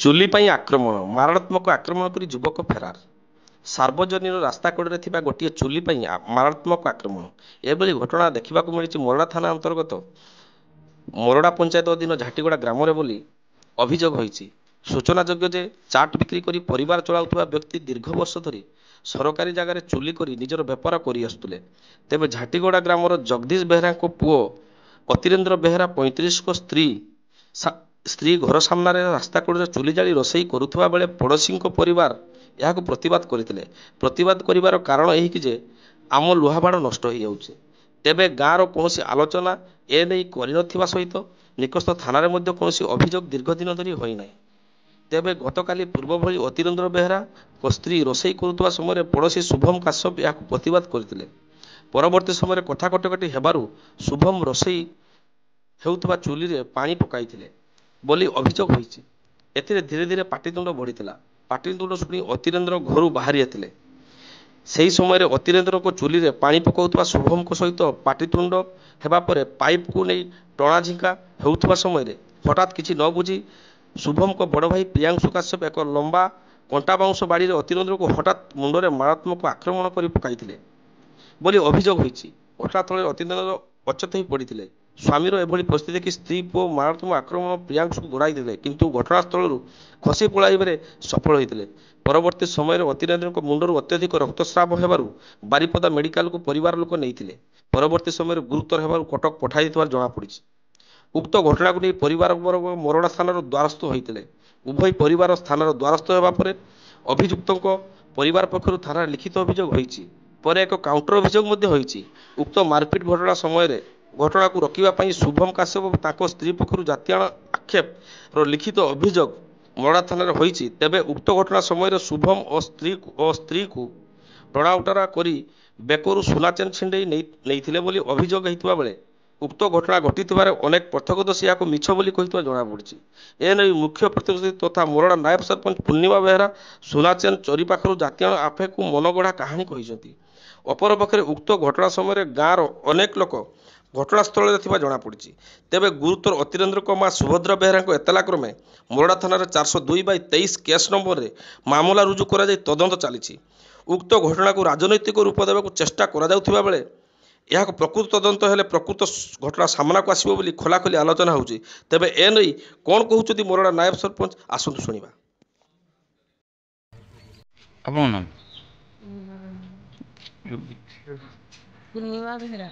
ଚୁଲି ପାଇଁ ଆକ୍ରମଣ, ମାରଣାତ୍ମକ ଆକ୍ରମଣ କରି ଯୁବକ ଫେରାର। ସାର୍ବଜନୀନ ରାସ୍ତା କଡ଼ରେ ଥିବା ଗୋଟିଏ ଚୁଲି ପାଇଁ ମାରାତ୍ମକ ଆକ୍ରମଣ। ଏଭଳି ଘଟଣା ଦେଖିବାକୁ ମିଳିଛି ମୋରଡ଼ା ଥାନା ଅନ୍ତର୍ଗତ ମୋରଡ଼ା ପଞ୍ଚାୟତ ଅଧୀନ ଝାଟିଗଡ଼ା ଗ୍ରାମରେ ବୋଲି ଅଭିଯୋଗ ହୋଇଛି। ସୂଚନାଯୋଗ୍ୟ ଯେ ଚାଟ୍ ବିକ୍ରି କରି ପରିବାର ଚଳାଉଥିବା ବ୍ୟକ୍ତି ଦୀର୍ଘ ବର୍ଷ ଧରି ସରକାରୀ ଜାଗାରେ ଚୁଲି କରି ନିଜର ବେପାର କରି ଆସୁଥିଲେ। ତେବେ ଝାଟିଗଡ଼ା ଗ୍ରାମର ଜଗଦୀଶ ବେହେରାଙ୍କ ପୁଅ ଅତିରେନ୍ଦ୍ର ବେହେରା 35ଙ୍କ ସ୍ତ୍ରୀ ଘର ସାମ୍ନାରେ ରାସ୍ତା କଡ଼ରେ ଚୁଲି ଜାଳି ରୋଷେଇ କରୁଥିବା ବେଳେ ପଡ଼ୋଶୀଙ୍କ ପରିବାର ଏହାକୁ ପ୍ରତିବାଦ କରିଥିଲେ। ପ୍ରତିବାଦ କରିବାର କାରଣ ଏହିକି ଯେ ଆମ ଲୁହାବାଡ଼ ନଷ୍ଟ ହୋଇଯାଉଛି। ତେବେ ଗାଁର କୌଣସି ଆଲୋଚନା ଏ ନେଇ କରିନଥିବା ସହିତ ନିକଟସ୍ଥ ଥାନାରେ ମଧ୍ୟ କୌଣସି ଅଭିଯୋଗ ଦୀର୍ଘଦିନ ଧରି ହୋଇନାହିଁ। ତେବେ ଗତକାଲି ପୂର୍ବ ଭଳି ଅତିରେନ୍ଦ୍ର ବେହେରାଙ୍କ ସ୍ତ୍ରୀ ରୋଷେଇ କରୁଥିବା ସମୟରେ ପଡ଼ୋଶୀ ଶୁଭମ କାଶ୍ୟପ ଏହାକୁ ପ୍ରତିବାଦ କରିଥିଲେ। ପରବର୍ତ୍ତୀ ସମୟରେ କଥା କଟାକଟି ହେବାରୁ ଶୁଭମ ରୋଷେଇ ହେଉଥିବା ଚୁଲିରେ ପାଣି ପକାଇଥିଲେ ବୋଲି ଅଭିଯୋଗ ହୋଇଛି। ଏଥିରେ ଧୀରେ ଧୀରେ ପାଟିତୁଣ୍ଡ ବଢ଼ିଥିଲା। ପାଟିତୁଣ୍ଡ ଶୁଣି ଅତିରେନ୍ଦ୍ର ଘରୁ ବାହାରି ଆସିଥିଲେ। ସେହି ସମୟରେ ଅତିରେନ୍ଦ୍ରଙ୍କ ଚୁଲିରେ ପାଣି ପକାଉଥିବା ଶୁଭମଙ୍କ ସହିତ ପାଟିତୁଣ୍ଡ ହେବା ପରେ ପାଇପକୁ ନେଇ ଟଣାଝିଙ୍କା ହେଉଥିବା ସମୟରେ ହଠାତ୍ କିଛି ନ ବୁଝି ଶୁଭମଙ୍କ ବଡ଼ ଭାଇ ପ୍ରିୟାଂଶୁ କାଶ୍ୟପ ଏକ ଲମ୍ବା କଣ୍ଟା ବାଉଁଶ ବାଡ଼ିରେ ଅତିରେନ୍ଦ୍ରଙ୍କୁ ହଠାତ୍ ମୁଣ୍ଡରେ ମାରାତ୍ମକ ଆକ୍ରମଣ କରି ପକାଇଥିଲେ ବୋଲି ଅଭିଯୋଗ ହୋଇଛି। ଘଟଣାସ୍ଥଳରେ ଅତିରେନ୍ଦ୍ର ଅଚେତ ହୋଇ ପଡ଼ିଥିଲେ। ସ୍ୱାମୀର ଏଭଳି ପରିସ୍ଥିତି ଦେଖି ସ୍ତ୍ରୀ ପୁଅ ମାରାତ୍ମକ ଆକ୍ରମଣ ପ୍ରିୟାଂଶୁଙ୍କୁ ଦୌଡ଼ାଇଥିଲେ କିନ୍ତୁ ଘଟଣାସ୍ଥଳରୁ ଖସି ପଳାଇବାରେ ସଫଳ ହୋଇଥିଲେ। ପରବର୍ତ୍ତୀ ସମୟରେ ଅତିରେନ୍ଦ୍ରଙ୍କ ମୁଣ୍ଡରୁ ଅତ୍ୟଧିକ ରକ୍ତସ୍ରାବ ହେବାରୁ ବାରିପଦା ମେଡିକାଲକୁ ପରିବାର ଲୋକ ନେଇଥିଲେ। ପରବର୍ତ୍ତୀ ସମୟରେ ଗୁରୁତର ହେବାରୁ କଟକ ପଠାଯାଇଥିବାର ଜଣାପଡ଼ିଛି। ଉକ୍ତ ଘଟଣାକୁ ନେଇ ପରିବାରବର୍ଗ ମୋରଡ଼ା ଥାନାର ଦ୍ୱାରସ୍ଥ ହୋଇଥିଲେ। ଉଭୟ ପରିବାର ଥାନାର ଦ୍ୱାରସ୍ଥ ହେବା ପରେ ଅଭିଯୁକ୍ତଙ୍କ ପରିବାର ପକ୍ଷରୁ ଥାନାରେ ଲିଖିତ ଅଭିଯୋଗ ହୋଇଛି। ପରେ ଏକ କାଉଣ୍ଟର ଅଭିଯୋଗ ମଧ୍ୟ ହୋଇଛି। ଉକ୍ତ ମାରପିଟ ଘଟଣା ସମୟରେ ଘଟଣାକୁ ରୋକିବା ପାଇଁ ଶୁଭମ କାଶ୍ୟପ ଓ ତାଙ୍କ ସ୍ତ୍ରୀ ପକ୍ଷରୁ ଜାତିଆଣ ଆକ୍ଷେପର ଲିଖିତ ଅଭିଯୋଗ ମୋରଡ଼ା ଥାନାରେ ହୋଇଛି। ତେବେ ଉକ୍ତ ଘଟଣା ସମୟରେ ଶୁଭମ ଓ ସ୍ତ୍ରୀକୁ ଟଣାଉଟରା କରି ବେକରୁ ସୁନା ଚେନ୍ ଛିଣ୍ଡାଇ ନେଇଥିଲେ ବୋଲି ଅଭିଯୋଗ ହୋଇଥିବା ବେଳେ ଉକ୍ତ ଘଟଣା ଘଟିଥିବାରେ ଅନେକ ପ୍ରତ୍ୟକ୍ଷଦର୍ଶୀ ଏହାକୁ ମିଛ ବୋଲି କହିଥିବା ଜଣାପଡ଼ିଛି। ଏନେଇ ମୁଖ୍ୟ ପ୍ରତ୍ୟକ୍ଷଦର୍ଶୀ ତଥା ମୋରଡ଼ା ନାୟବ ସରପଞ୍ଚ ପୂର୍ଣ୍ଣିମା ବେହେରା ସୁନା ଚେନ୍ ଚୋରି ପାଖରୁ ଜାତିଆଣ ଆଫେକୁ ମନଗଢ଼ା କାହାଣୀ କହିଛନ୍ତି। ଅପରପକ୍ଷରେ ଉକ୍ତ ଘଟଣା ସମୟରେ ଗାଁର ଅନେକ ଲୋକ ଘଟଣାସ୍ଥଳରେ ଥିବା ଜଣାପଡ଼ିଛି। ତେବେ ଗୁରୁତର ଅତିରେନ୍ଦ୍ରଙ୍କ ମା ସୁଭଦ୍ରା ବେହେରାଙ୍କ ଏତଲା କ୍ରମେ ମୋରଡ଼ା ଥାନାରେ 402/23 କେସ୍ ନମ୍ବରରେ ମାମଲା ରୁଜୁ କରାଯାଇ ତଦନ୍ତ ଚାଲିଛି। ଉକ୍ତ ଘଟଣାକୁ ରାଜନୈତିକ ରୂପ ଦେବାକୁ ଚେଷ୍ଟା କରାଯାଉଥିବା ବେଳେ ଏହାକୁ ପ୍ରକୃତ ତଦନ୍ତ ହେଲେ ପ୍ରକୃତ ଘଟଣା ସାମ୍ନାକୁ ଆସିବ ବୋଲି ଖୋଲାଖୋଲି ଆଲୋଚନା ହେଉଛି। ତେବେ ଏନେଇ କ'ଣ କହୁଛନ୍ତି ମୋରଡ଼ା ନାୟବ ସରପଞ୍ଚ, ଆସନ୍ତୁ ଶୁଣିବା। ଆପଣଙ୍କ ନାମ? ପୂର୍ଣ୍ଣିମା ବେହେରା।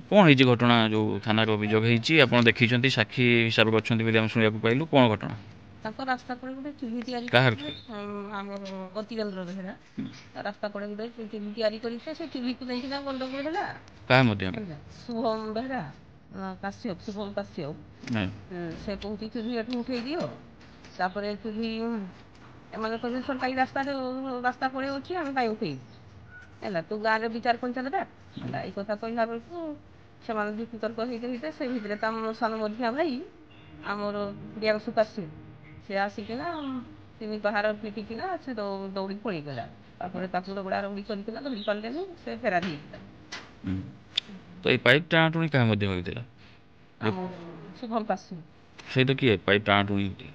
କ'ଣ ହେଇଛି ଘଟଣା ଯେଉଁ ଥାନାରେ ଅଭିଯୋଗ ହେଇଛି? ଆପଣ ଦେଖିଛନ୍ତି, ସାକ୍ଷୀ ହିସାବରେ ଅଛନ୍ତି ବୋଲି ଆମେ ଶୁଣିବାକୁ ପାଇଲୁ। କ'ଣ ଘଟଣା? ତାଙ୍କ ରାସ୍ତା କଡ଼େ ଗୋଟେ ଚୁଲି ତିଆରି କାହାର? ଆମର ଅତିରେନ୍ଦ୍ର ବେହେରା ରାସ୍ତା କଡ଼େ ଗୋଟେ ଚୁଲି ତିଆରି କରିଥିଲେ। ସେ ଚୁଲିକୁ ନେଇକିନା ଗଣ୍ଡଗୋଳ ହେଲା। କାହା ମଧ୍ୟରେ? ଶୁଭମ ବେହେରା କାଶ୍ୟପ, ଶୁଭମ କାଶ୍ୟପ ସେ କହୁଛି ଚୁଲି ଏଠୁ ଉଠେଇ ଦିଅ। ତାପରେ ଚୁଲି ଏମାନେ କହିଲେ ସରକାରୀ ରାସ୍ତା ପଳେଇ ଅଛି, ଆମେ କାହିଁ ଉଠେଇବୁ ହେଲା, ତୁ ଗାଁରେ ବିଚାର ପଞ୍ଚାୟତଟା ହେଲା। ଏଇ କଥା କହିଲା ବେଳକୁ ସେମାନେ ଯୁକ୍ତିତର୍କ ହେଇତେ ସେ ଭିତରେ ତା ସାନ ମଝିଆ ଭାଇ ଆମର ପ୍ରିୟାଂଶୁ କାଶ୍ୟପ ସେ ଆସିକିନା ତିନି ପାହାର ପିଟିକିନା ସେ ଦୌଡ଼ି ପଳେଇଗଲା। ତାପରେ ତାକୁ ଦୌଡ଼ା ଦୌଡ଼ି କରିକିନା ଧରି ପାରିଲେନି, ସେ ଫେରାର ହେଇଗଲା। ତ ଏଇ ପାଇପ୍ ଟାଣାଟୁଣି କାହା ମଧ୍ୟ ହୋଇଥିଲା? ଶୁଭମ କାଶ୍ୟପ ସେଇଟା କିଏ ପାଇପ୍ ଟାଣାଟୁଣି ହେଇଥିଲା?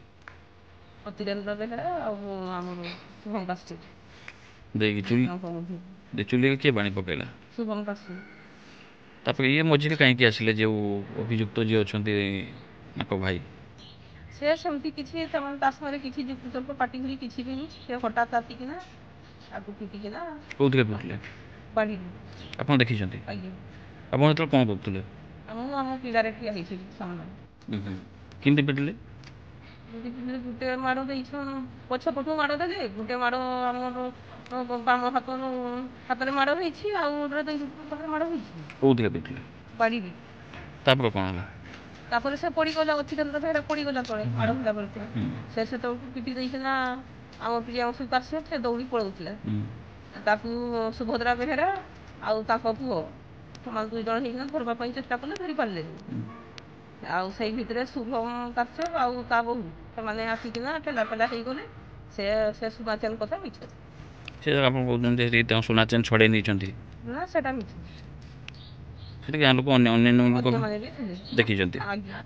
ଅତିରେନ୍ଦ୍ର ବେହେରା ଆଉ ଆମର ଶୁଭମ କାଶ୍ୟପ ଦେଇକି ଚୁଲିରେ କିଏ ପାଣି ପକାଇଲା? ଶୁଭମ କାଶ୍ୟପ। ତାପରେ ଇଏ ମଝିରେ କାହିଁକି ଆସିଲେ, ଯେଉଁ ଅଭିଯୁକ୍ତ ଯିଏ ଅଛନ୍ତି ତାଙ୍କ ଭାଇ? ସେ ସେମିତି କିଛି ସେମାନେ ତା ସାଙ୍ଗରେ କିଛି ଯୁକ୍ତିତର୍କ ପାଟିଗିରି କିଛି ବି ନାହିଁ। ସେ ହଠାତ୍ ଆସିକିନା ଆକୁ ପିଟିକିନା। କେଉଁଥିରେ ପିଟିଲେ? ବାଡ଼ିରେ। ଆପଣ ଦେଖିଛନ୍ତି? ଆଜ୍ଞା। ଆପଣ ଯେତେବେଳେ କ'ଣ କରୁଥିଲେ? ଆମ ପିଲାରେ ଠିଆ ହେଇଥିଲି ସାମନାରେ। କେମିତି ପିଟିଲେ? ଗୋଟେ ମାଡ଼ ଦେଇଛୁ, ପଛପଟୁ ମାଡ଼ ଦେଲେ। ଗୋଟେ ମାଡ଼ ଆମର ବାମ ହାତରେ ମାଡ଼ ହେଇଛି, ଆଉ ପାଖରେ ମାଡ଼ ହେଇଛି। କେଉଁଥିରେ ପିଟିଲେ? ବାଡ଼ିରେ। ତାପରେ କ'ଣ ହେଲା? ତାପରେ ସେ ପଡ଼ିଗଲା, ଅତିରେନ୍ଦ୍ର ବେହେରା ପଡ଼ିଗଲା ତଳେ ମାଡ଼ ହେଲା ବେଳକୁ। ସେ ସେତେବେଳକୁ ପିଟି ଦେଇକିନା ଆମ ପ୍ରିୟାଂଶୁ କାଶ୍ୟପ ସେ ଦୌଡ଼ି ପଳାଉଥିଲା। ତାକୁ ସୁଭଦ୍ରା ବେହେରା ଆଉ ତାଙ୍କ ପୁଅ ସେମାନେ 2 ଜଣ ହେଇକିନା ଧରିବା ପାଇଁ ଚେଷ୍ଟା କଲେ, ଧରି ପାରିଲେନି। ଆଉ ସେଇ ଭିତରେ ଶୁଭମ କାଶ୍ୟପ ଆଉ ତା ବୋହୂ ସେମାନେ ଆସିକିନା ଠେଲାପେଲା ହେଇଗଲେ। ସେ ସୁନା ଚେନ୍ କଥା ମିଛ। ସେ ଆପଣ କହୁଛନ୍ତି ତାଙ୍କ ସୁନା ଚେନ୍ ଛଡ଼େଇ ନେଇଛନ୍ତି? ନା, ସେଟା ମିଛ। ସେଠି ଗାଁ ଲୋକ ଅନ୍ୟାନ୍ୟ ଲୋକ ଅନ୍ୟମାନେ ବି ଥିଲେ। ଦେଖିଛନ୍ତି? ଆଜ୍ଞା।